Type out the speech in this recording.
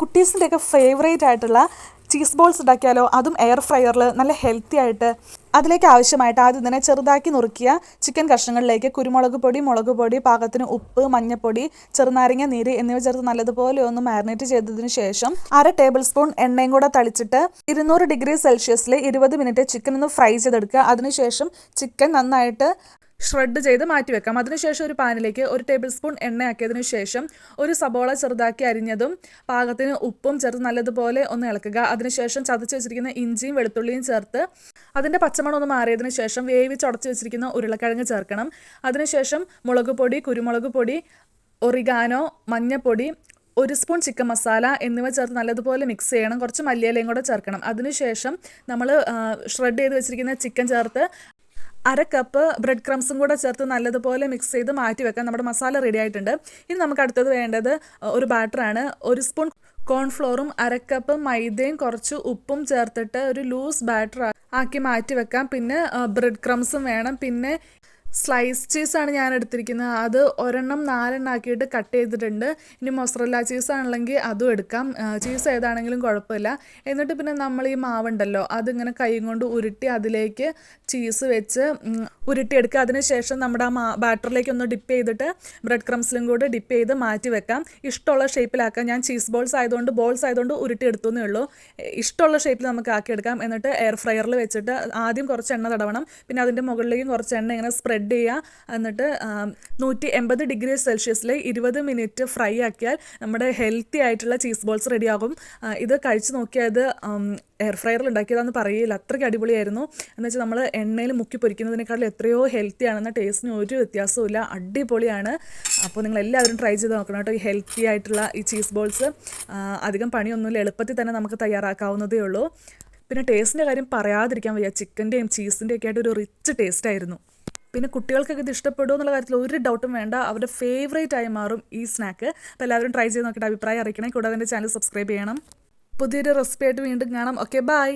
കുട്ടീസിൻ്റെയൊക്കെ favourite ആയിട്ടുള്ള cheese balls ഉണ്ടാക്കിയാലോ, അതും എയർ ഫ്രയറിൽ നല്ല ഹെൽത്തി ആയിട്ട്. അതിലേക്ക് ആവശ്യമായിട്ട് ആദ്യം തന്നെ ചെറുതാക്കി നുറുക്കിയ ചിക്കൻ കഷ്ണങ്ങളിലേക്ക് കുരുമുളക് പൊടി, മുളക് പൊടി, പാകത്തിന് ഉപ്പ്, മഞ്ഞൾപ്പൊടി, ചെറുനാരങ്ങ നീര് എന്നിവ ചേർത്ത് നല്ലതുപോലെ ഒന്ന് മാരിനേറ്റ് ചെയ്തതിന് ശേഷം 1/2 ടേബിൾ സ്പൂൺ എണ്ണയും കൂടെ തളിച്ചിട്ട് 200 ഡിഗ്രി സെൽഷ്യസിൽ 20 മിനിറ്റ് ചിക്കൻ ഒന്ന് ഫ്രൈ ചെയ്തെടുക്കുക. അതിനുശേഷം ചിക്കൻ നന്നായിട്ട് ഷ്രെഡ് ചെയ്ത് മാറ്റി വെക്കാം. അതിനുശേഷം ഒരു പാനിലേക്ക് 1 ടേബിൾ സ്പൂൺ എണ്ണ ആക്കിയതിനു ശേഷം ഒരു സബോള ചെറുതാക്കി അരിഞ്ഞതും പാകത്തിന് ഉപ്പും ചേർത്ത് നല്ലതുപോലെ ഒന്ന് ഇളക്കുക. അതിനുശേഷം ചതച്ച് വെച്ചിരിക്കുന്ന ഇഞ്ചിയും വെളുത്തുള്ളിയും ചേർത്ത് അതിൻ്റെ പച്ചമണം ഒന്ന് മാറിയതിനു ശേഷം വേവിച്ചുടച്ച് വെച്ചിരിക്കുന്ന ഉരുളക്കിഴങ്ങ് ചേർക്കണം. അതിനുശേഷം മുളക് പൊടി, കുരുമുളക് പൊടി, ഒറിഗാനോ, മഞ്ഞൾപ്പൊടി, 1 സ്പൂൺ ചിക്കൻ മസാല എന്നിവ ചേർത്ത് നല്ലതുപോലെ മിക്സ് ചെയ്യണം. കുറച്ച് മല്ലിയിലയും കൂടെ ചേർക്കണം. അതിനുശേഷം നമ്മൾ ഷ്രെഡ് ചെയ്ത് വെച്ചിരിക്കുന്ന ചിക്കൻ ചേർത്ത് 1/2 കപ്പ് ബ്രെഡ് ക്രംസും കൂടെ ചേർത്ത് നല്ലതുപോലെ മിക്സ് ചെയ്ത് മാറ്റി വെക്കാം. നമ്മുടെ മസാല റെഡി ആയിട്ടുണ്ട്. ഇനി നമുക്ക് അടുത്തത് വേണ്ടത് ഒരു ബാറ്ററാണ്. 1 സ്പൂൺ കോൺഫ്ലോറും 1/2 കപ്പ് മൈദയും കുറച്ച് ഉപ്പും ചേർത്തിട്ട് ഒരു ലൂസ് ബാറ്റർ ആക്കി മാറ്റി വെക്കാം. പിന്നെ ബ്രെഡ് ക്രംസും വേണം. പിന്നെ സ്ലൈസ് ചീസാണ് ഞാൻ എടുത്തിരിക്കുന്നത്. അത് 4 ആക്കിയിട്ട് കട്ട് ചെയ്തിട്ടുണ്ട്. ഇനി മൊസറല്ല ചീസാണെങ്കിൽ അതും എടുക്കാം. ചീസ് ഏതാണെങ്കിലും കുഴപ്പമില്ല. എന്നിട്ട് പിന്നെ നമ്മൾ ഈ മാവുണ്ടല്ലോ, അതിങ്ങനെ കൈ കൊണ്ട് ഉരുട്ടി അതിലേക്ക് ചീസ് വെച്ച് ഉരുട്ടിയെടുക്കുക. അതിനുശേഷം നമ്മുടെ ആ ബാറ്ററിലേക്ക് ഒന്ന് ഡിപ്പ് ചെയ്തിട്ട് ബ്രെഡ് ക്രംസിലും കൂടെ ഡിപ്പ് ചെയ്ത് മാറ്റി വെക്കാം. ഇഷ്ടമുള്ള ഷേപ്പിലാക്കാം. ഞാൻ ചീസ് ബോൾസ് ആയതുകൊണ്ട് ഉരുട്ടിയെടുത്തു എന്നേ ഉള്ളൂ. ഇഷ്ടമുള്ള ഷേപ്പിൽ നമുക്ക് ആക്കിയെടുക്കാം. എന്നിട്ട് എയർ ഫ്രയറിൽ വെച്ചിട്ട് ആദ്യം കുറച്ച് എണ്ണ തടവണം. പിന്നെ അതിൻ്റെ മുകളിലേക്കും കുറച്ച് എണ്ണ ഇങ്ങനെ സ്പ്രെഡ് ചെയ്യുക. എന്നിട്ട് 180 ഡിഗ്രി സെൽഷ്യസിൽ 20 മിനിറ്റ് ഫ്രൈ ആക്കിയാൽ നമ്മുടെ ഹെൽത്തി ആയിട്ടുള്ള ചീസ് ബോൾസ് റെഡിയാകും. ഇത് കഴിച്ച് നോക്കിയത് എയർ ഫ്രയറിൽ ഉണ്ടാക്കിയതാണെന്ന് പറയില്ല, അത്രയ്ക്ക് അടിപൊളിയായിരുന്നു. എന്ന് വെച്ചാൽ നമ്മൾ എണ്ണയിൽ മുക്കി പൊരിക്കുന്നതിനേക്കാളും എത്രയോ ഹെൽത്തി ആണെന്ന ടേസ്റ്റിന് ഒരു വ്യത്യാസവും ഇല്ല, അടിപൊളിയാണ്. അപ്പോൾ നിങ്ങൾ എല്ലാവരും ട്രൈ ചെയ്ത് നോക്കണം കേട്ടോ. ഈ ഹെൽത്തി ആയിട്ടുള്ള ഈ ചീസ് ബോൾസ് അധികം പണിയൊന്നുമില്ല, എളുപ്പത്തിൽ തന്നെ നമുക്ക് തയ്യാറാക്കാവുന്നതേ ഉള്ളൂ. പിന്നെ ടേസ്റ്റിൻ്റെ കാര്യം പറയാതിരിക്കാൻ വയ്യ. ചിക്കൻ്റെയും ചീസിൻ്റെയും ഒക്കെ ആയിട്ട് ഒരു റിച്ച് ടേസ്റ്റ് ആയിരുന്നു. പിന്നെ കുട്ടികൾക്കൊക്കെ ഇത് ഇഷ്ടപ്പെടുമോ എന്നുള്ള കാര്യത്തിൽ ഒരു ഡൗട്ടും വേണ്ട. അവരുടെ ഫേവറേറ്റ് ആയി മാറും ഈ സ്നാക്ക്. അപ്പോൾ എല്ലാവരും ട്രൈ ചെയ്ത് നോക്കിയിട്ട് അഭിപ്രായം അറിയിക്കണേ. കൂടാതെ എൻ്റെ ചാനൽ സബ്സ്ക്രൈബ് ചെയ്യണം. പുതിയൊരു റെസിപ്പി ആയിട്ട് വീണ്ടും കാണാം. Okay, by.